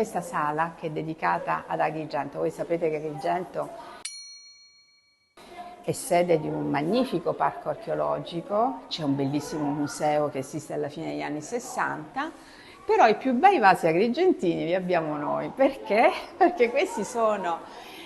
Questa sala che è dedicata ad Agrigento, voi sapete che Agrigento è sede di un magnifico parco archeologico, c'è un bellissimo museo che esiste alla fine degli anni 60, però i più bei vasi agrigentini li abbiamo noi. Perché? Perché questi sono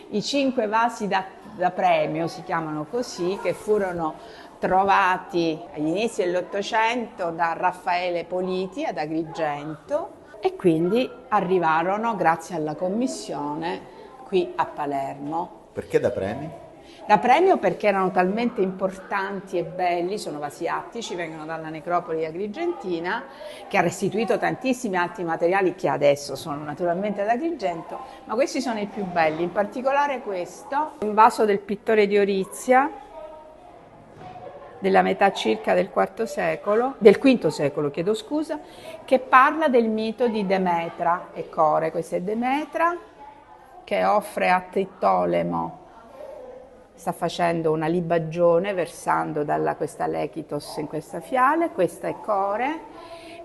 i 5 vasi da premio, si chiamano così, che furono trovati agli inizi dell'Ottocento da Raffaele Politi ad Agrigento e quindi arrivarono grazie alla commissione qui a Palermo. Perché da premi? Da premio perché erano talmente importanti e belli, sono vasi attici, vengono dalla necropoli agrigentina, che ha restituito tantissimi altri materiali che adesso sono naturalmente ad Agrigento, ma questi sono i più belli, in particolare questo, un vaso del pittore di Orizia, della metà circa del V secolo, chiedo scusa, che parla del mito di Demetra e Core. Questa è Demetra che offre a Tritolemo, sta facendo una libagione versando da questa Lechitos in questa fiale, questa è Core,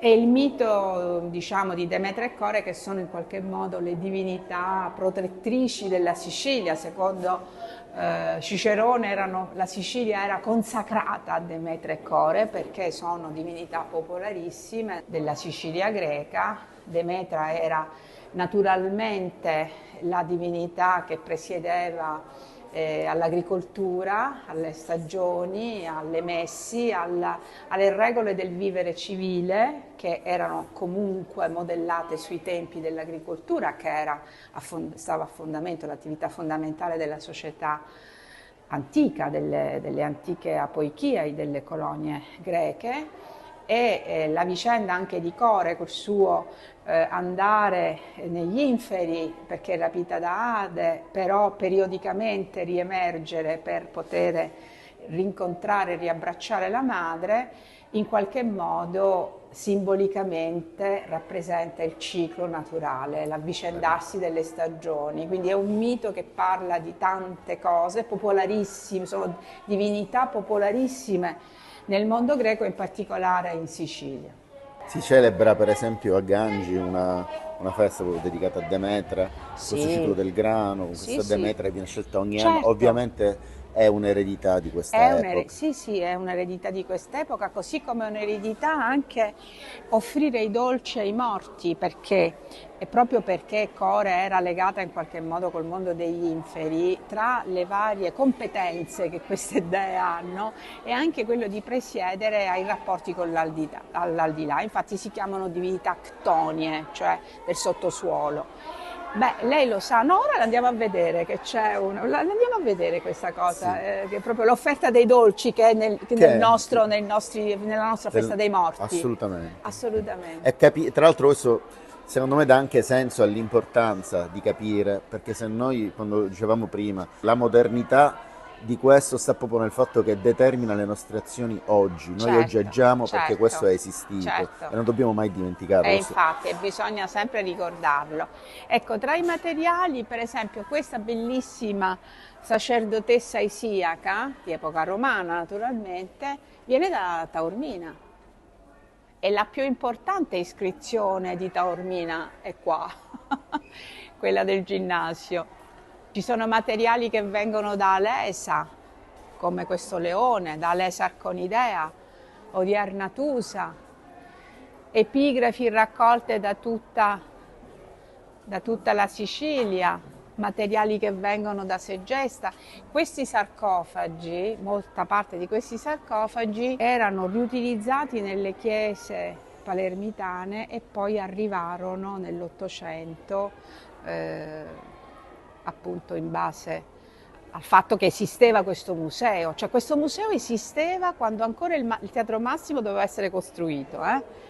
e il mito, diciamo, di Demetra e Core, che sono in qualche modo le divinità protettrici della Sicilia. Secondo Cicerone la Sicilia era consacrata a Demetra e Core perché sono divinità popolarissime della Sicilia greca. Demetra era naturalmente la divinità che presiedeva all'agricoltura, alle stagioni, alle messi, alle regole del vivere civile, che erano comunque modellate sui tempi dell'agricoltura, che stava a fondamento, l'attività fondamentale della società antica, delle antiche apoichiai, delle colonie greche. E la vicenda anche di Core col suo andare negli inferi perché è rapita da Ade, però periodicamente riemergere per poter rincontrare e riabbracciare la madre, in qualche modo simbolicamente rappresenta il ciclo naturale, l'avvicendarsi delle stagioni. Quindi è un mito che parla di tante cose popolarissime, sono divinità popolarissime nel mondo greco, in particolare in Sicilia. Si celebra per esempio a Gangi una festa proprio dedicata a Demetra, questo ciclo Sì, del grano, con sì, questa sì, Demetra che viene scelta ogni anno, certo. ovviamente è un'eredità di questa epoca. Sì, sì, è un'eredità di quest'epoca, così come è un'eredità anche offrire i dolci ai morti, perché è proprio perché Core era legata in qualche modo col mondo degli inferi, tra le varie competenze che queste dee hanno e anche quello di presiedere ai rapporti con l'aldilà. Infatti si chiamano divinità ctonie, cioè del sottosuolo. Beh, lei lo sa, no, ora l'andiamo a vedere che l'andiamo a vedere questa Sì. cosa, che è proprio l'offerta dei dolci che è Che è? nella nostra festa dei morti. Assolutamente. Assolutamente. Tra l'altro questo secondo me dà anche senso all'importanza di capire, perché se noi, quando dicevamo prima, la modernità di questo sta proprio nel fatto che determina le nostre azioni oggi. Noi oggi Certo, agiamo perché questo certo, è esistito certo. e non dobbiamo mai dimenticarlo. E infatti, bisogna sempre ricordarlo. Ecco, tra i materiali, per esempio, questa bellissima sacerdotessa isiaca, di epoca romana naturalmente, viene da Taormina. E la più importante iscrizione di Taormina è qua, quella del ginnasio. Ci sono materiali che vengono da Alesa, come questo leone, da Alesa Arconidea o di Arnatusa, epigrafi raccolte da tutta la Sicilia, materiali che vengono da Segesta. Questi sarcofagi, molta parte di questi sarcofagi erano riutilizzati nelle chiese palermitane e poi arrivarono nell'Ottocento, appunto in base al fatto che esisteva questo museo. Cioè questo museo esisteva quando ancora il Teatro Massimo doveva essere costruito,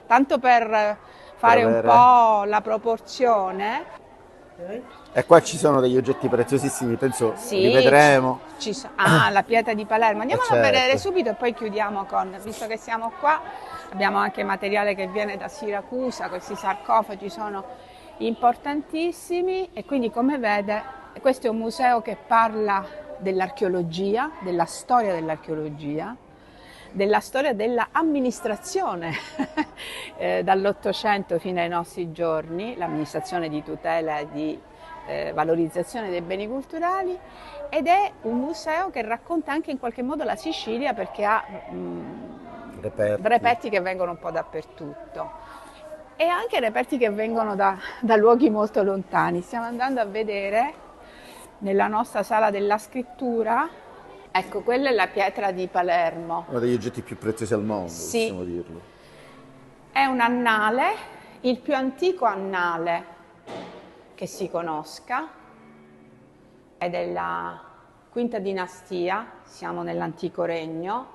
tanto per Per fare un avere... po' la proporzione. E qua ci sono degli oggetti preziosissimi, penso li Sì, vedremo. la pietra di Palermo. E Andiamola a vedere certo. subito e poi chiudiamo visto che siamo qua, abbiamo anche materiale che viene da Siracusa, questi sarcofagi sono importantissimi e quindi come vede questo è un museo che parla dell'archeologia, della storia dell'amministrazione dall'800 fino ai nostri giorni, l'amministrazione di tutela e di valorizzazione dei beni culturali, ed è un museo che racconta anche in qualche modo la Sicilia, perché ha reperti che vengono un po' dappertutto e anche reperti che vengono da luoghi molto lontani. Stiamo andando a vedere nella nostra sala della scrittura, ecco, quella è la pietra di Palermo. Uno degli oggetti più preziosi al mondo, sì, possiamo dirlo. È un annale, il più antico annale che si conosca, è della quinta dinastia, siamo nell'antico regno,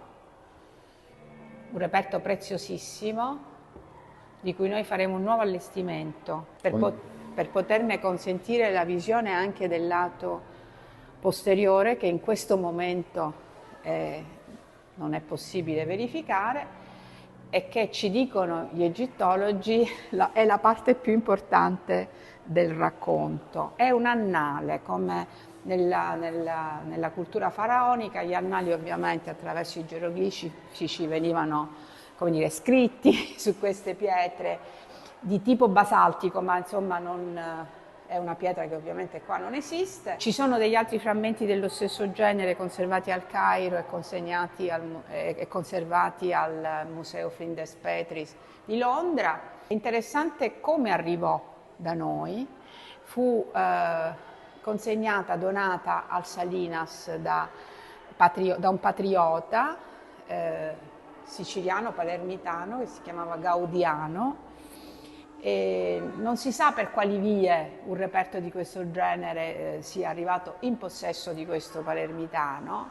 un reperto preziosissimo di cui noi faremo un nuovo allestimento per poterne consentire la visione anche del lato posteriore, che in questo momento non è possibile verificare, e che, ci dicono gli egittologi, è la parte più importante del racconto. È un annale, come nella cultura faraonica, gli annali ovviamente attraverso i geroglifici venivano, come dire, scritti su queste pietre di tipo basaltico, ma insomma è una pietra che ovviamente qua non esiste. Ci sono degli altri frammenti dello stesso genere conservati al Cairo e conservati al Museo Findes Petris di Londra. È interessante come arrivò da noi, fu consegnata, donata al Salinas da un patriota siciliano, palermitano, che si chiamava Gaudiano. E non si sa per quali vie un reperto di questo genere sia arrivato in possesso di questo palermitano.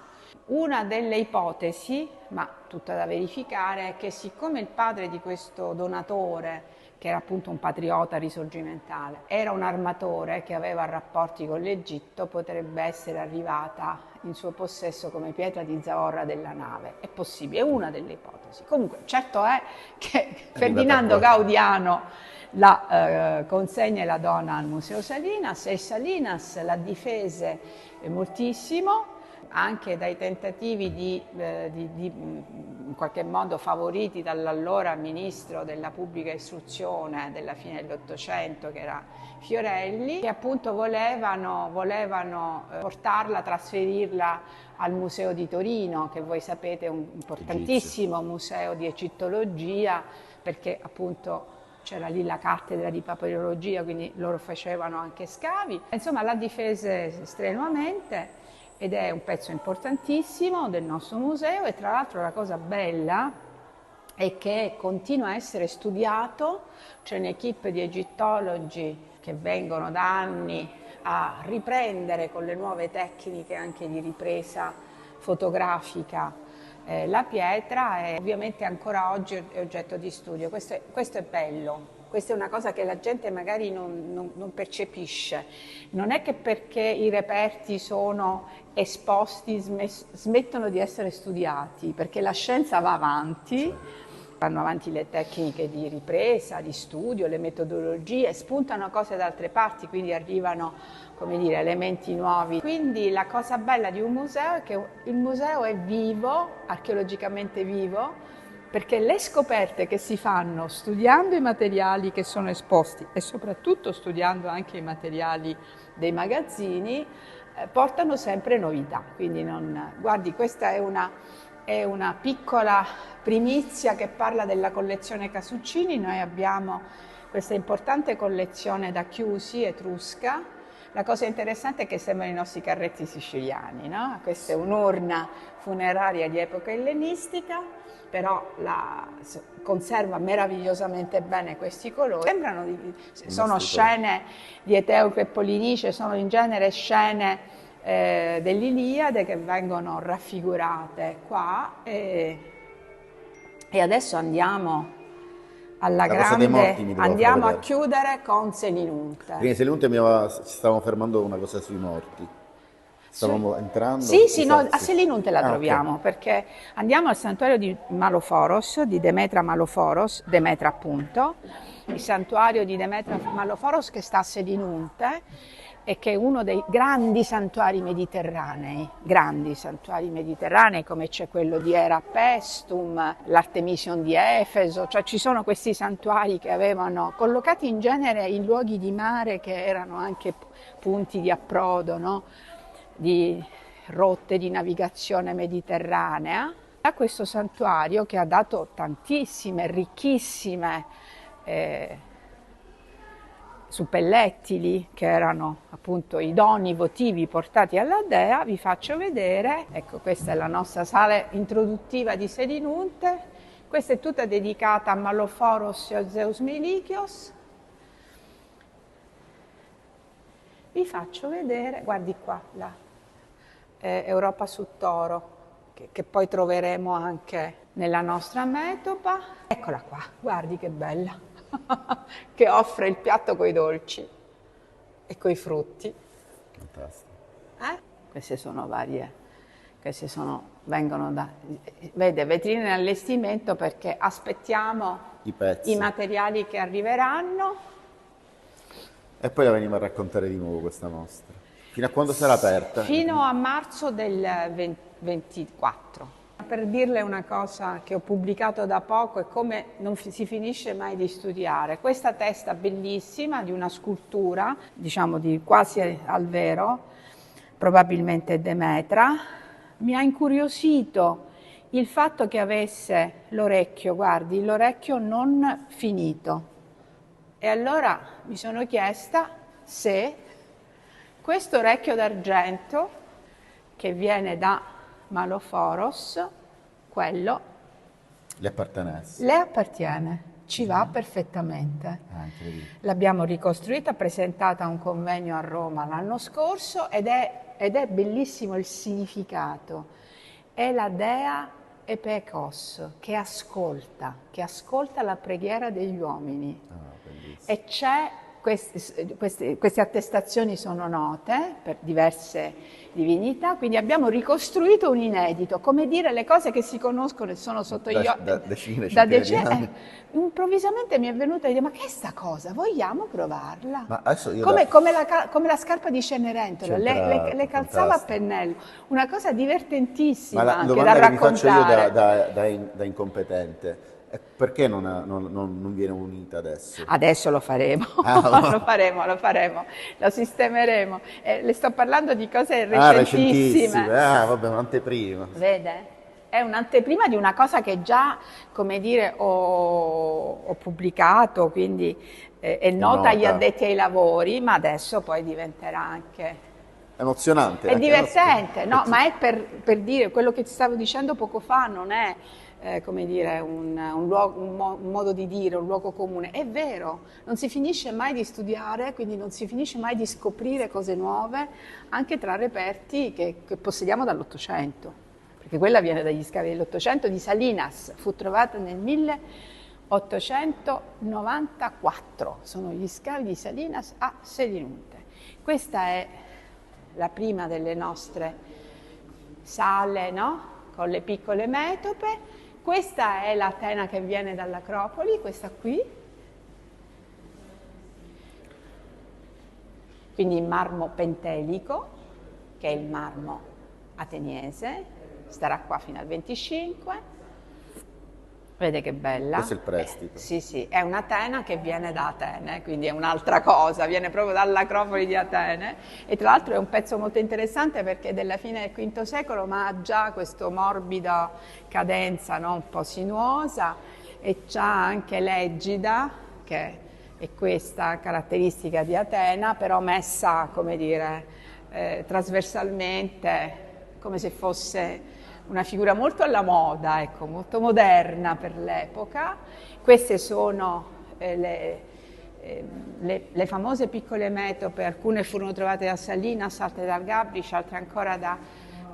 Una delle ipotesi, ma tutta da verificare, è che siccome il padre di questo donatore, che era appunto un patriota risorgimentale, era un armatore che aveva rapporti con l'Egitto, potrebbe essere arrivata in suo possesso come pietra di zavorra della nave. È possibile, è una delle ipotesi. Comunque, certo è che Ferdinando Gaudiano la consegna e la dona al Museo Salinas, e Salinas la difese moltissimo, anche dai tentativi in qualche modo favoriti dall'allora ministro della pubblica istruzione della fine dell'Ottocento, che era Fiorelli, che appunto volevano portarla, trasferirla al Museo di Torino, che voi sapete è un importantissimo museo di egittologia, perché appunto c'era lì la cattedra di papirologia, quindi loro facevano anche scavi. Insomma, la difese strenuamente ed è un pezzo importantissimo del nostro museo, e tra l'altro la cosa bella è che continua a essere studiato. C'è un'equipe di egittologi che vengono da anni a riprendere con le nuove tecniche anche di ripresa fotografica la pietra, e ovviamente ancora oggi è oggetto di studio. Questo è bello. Questa è una cosa che la gente magari non percepisce. Non è che perché i reperti sono esposti smettono di essere studiati, perché la scienza va avanti, vanno avanti le tecniche di ripresa, di studio, le metodologie, spuntano cose da altre parti, quindi arrivano, come dire, elementi nuovi. Quindi la cosa bella di un museo è che il museo è vivo, archeologicamente vivo, perché le scoperte che si fanno studiando i materiali che sono esposti e soprattutto studiando anche i materiali dei magazzini portano sempre novità. Quindi guardi, questa è una piccola primizia che parla della collezione Casuccini. Noi abbiamo questa importante collezione da chiusi etrusca. La cosa interessante è che sembrano i nostri carretti siciliani, no? Questa è un'urna funeraria di epoca ellenistica, però conserva meravigliosamente bene questi colori. Sono scene di Eteocle e Polinice, sono in genere scene dell'Iliade che vengono raffigurate qua, e adesso andiamo alla grande, andiamo a chiudere con Selinunte. Prima di Selinunte ci stavamo fermando una cosa sui morti. Stavamo entrando? Sì, no, a Selinunte la troviamo, okay. Perché andiamo al santuario di Maloforos, di Demetra Maloforos, Demetra appunto, il santuario di Demetra Maloforos che sta a Selinunte, e che è uno dei grandi santuari mediterranei come c'è quello di Era Pestum, l'Artemision di Efeso, cioè ci sono questi santuari che avevano collocati in genere in luoghi di mare che erano anche punti di approdo, no? Di rotte di navigazione mediterranea. A questo santuario che ha dato tantissime, ricchissime suppellettili, che erano appunto i doni votivi portati alla dea, vi faccio vedere. Ecco, questa è la nostra sala introduttiva di Selinunte. Questa è tutta dedicata a Maloforos e a Zeus Melikios. Vi faccio vedere, guardi qua, la Europa su Toro, che poi troveremo anche nella nostra metopa. Eccola qua, guardi che bella, che offre il piatto coi dolci e coi frutti. Fantastico. Queste sono varie, vengono da, vede, vetrine in allestimento, perché aspettiamo i materiali che arriveranno. E poi la veniamo a raccontare di nuovo questa mostra. Fino a quando sarà aperta? Fino a marzo del 24. Per dirle una cosa che ho pubblicato da poco è come non si finisce mai di studiare. Questa testa bellissima di una scultura, diciamo di quasi al vero, probabilmente Demetra, mi ha incuriosito il fatto che avesse l'orecchio, guardi, l'orecchio non finito. E allora mi sono chiesta se questo orecchio d'argento, che viene da Maloforos, quello le appartenesse. Le appartiene, ci va perfettamente. L'abbiamo ricostruita, presentata a un convegno a Roma l'anno scorso ed è bellissimo il significato. È la dea Epekos che ascolta la preghiera degli uomini. E c'è queste attestazioni sono note per diverse divinità, quindi abbiamo ricostruito un inedito, come dire, le cose che si conoscono e sono sotto gli occhi da decenni. Improvvisamente mi è venuta l'idea, ma che è sta cosa? Vogliamo provarla? Ma adesso io come la scarpa di Cenerentola, le calzava a pennello, una cosa divertentissima ma anche da raccontare. Mi faccio io da incompetente. Perché non viene unita adesso? Adesso lo faremo, lo faremo, lo sistemeremo. Le sto parlando di cose recentissime. Vabbè, un'anteprima. Vede? È un'anteprima di una cosa che già, come dire, ho pubblicato, quindi è nota agli addetti ai lavori, ma adesso poi diventerà anche emozionante. È divertente, no? Ma è per dire quello che ti stavo dicendo poco fa, non è come dire, un modo di dire, un luogo comune. È vero, non si finisce mai di studiare, quindi non si finisce mai di scoprire cose nuove, anche tra reperti che possediamo dall'Ottocento, perché quella viene dagli scavi dell'Ottocento di Salinas, fu trovata nel 1894, sono gli scavi di Salinas a Selinunte. Questa è la prima delle nostre sale, no? Con le piccole metope. Questa è l'Atena che viene dall'Acropoli, questa qui, quindi in marmo pentelico, che è il marmo ateniese, starà qua fino al 25. Vede che bella. Questo è il prestito. Sì, è un'Atena che viene da Atene, quindi è un'altra cosa, viene proprio dall'Acropoli di Atene, e tra l'altro è un pezzo molto interessante perché è della fine del V secolo, ma ha già questo morbido cadenza, no? Un po' sinuosa, e c'ha anche l'egida, che è questa caratteristica di Atena, però messa, come dire, trasversalmente, come se fosse una figura molto alla moda, ecco, molto moderna per l'epoca. Queste sono le famose piccole metope, alcune furono trovate da Salinas, altre dal Gabric,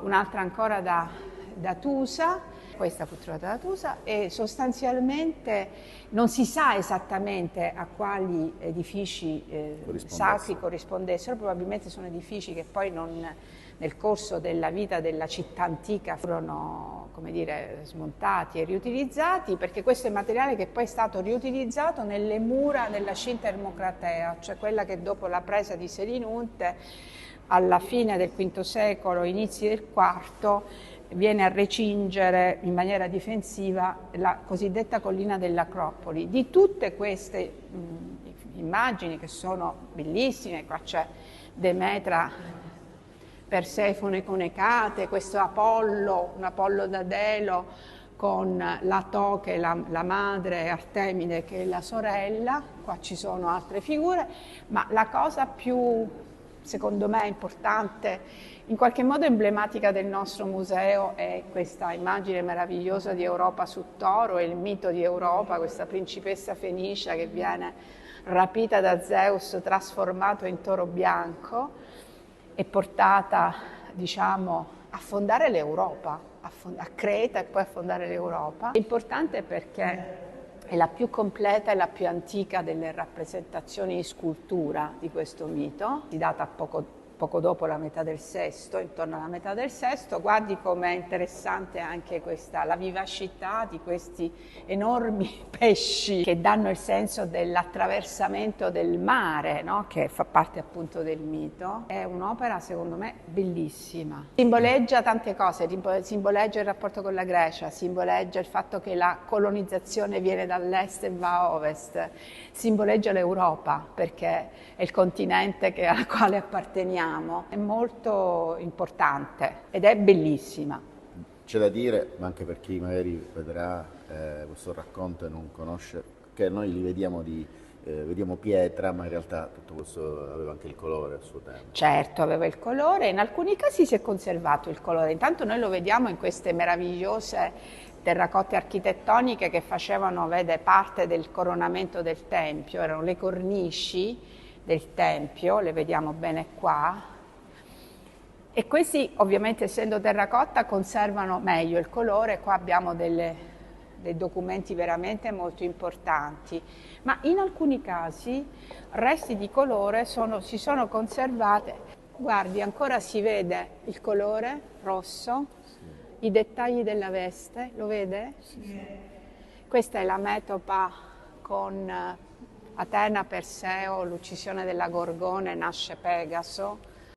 un'altra ancora da Tusa. questa fu trovata da Tusa e sostanzialmente non si sa esattamente a quali edifici sacri corrispondessero, probabilmente sono edifici che poi nel corso della vita della città antica furono, come dire, smontati e riutilizzati, perché questo è materiale che poi è stato riutilizzato nelle mura della Cinta Ermocratea, cioè quella che dopo la presa di Selinunte alla fine del V secolo, inizi del IV, viene a recingere in maniera difensiva la cosiddetta collina dell'Acropoli. Di tutte queste immagini, che sono bellissime, qua c'è Demetra, Persefone con Ecate, questo Apollo, un Apollo da Delo con la Toche, la madre, Artemide che è la sorella, qua ci sono altre figure, ma la cosa più, secondo me, importante, in qualche modo emblematica del nostro museo è questa immagine meravigliosa di Europa su toro, è il mito di Europa, questa principessa fenicia che viene rapita da Zeus, trasformato in toro bianco e portata, diciamo, a fondare l'Europa, a Creta e poi a fondare l'Europa. È importante perché è la più completa e la più antica delle rappresentazioni in scultura di questo mito, data poco dopo la metà del VI, intorno alla metà del VI. Guardi com'è interessante anche la vivacità di questi enormi pesci che danno il senso dell'attraversamento del mare, no? Che fa parte appunto del mito. È un'opera secondo me bellissima. Simboleggia tante cose, simboleggia il rapporto con la Grecia, simboleggia il fatto che la colonizzazione viene dall'est e va a ovest, simboleggia l'Europa perché è il continente al quale apparteniamo. È molto importante ed è bellissima. C'è da dire, ma anche per chi magari vedrà questo racconto e non conosce, che noi li vediamo pietra, ma in realtà tutto questo aveva anche il colore al suo tempo. Certo, aveva il colore, in alcuni casi si è conservato il colore. Intanto noi lo vediamo in queste meravigliose terracotte architettoniche che facevano, vede, parte del coronamento del Tempio, erano le cornici del Tempio, le vediamo bene qua, e questi ovviamente essendo terracotta conservano meglio il colore. Qua abbiamo dei documenti veramente molto importanti, ma in alcuni casi resti di colore si sono conservate. Guardi, ancora si vede il colore rosso, sì. I dettagli della veste, lo vede? Sì. Questa è la metopa con Atena, Perseo, l'uccisione della Gorgone, nasce Pegaso.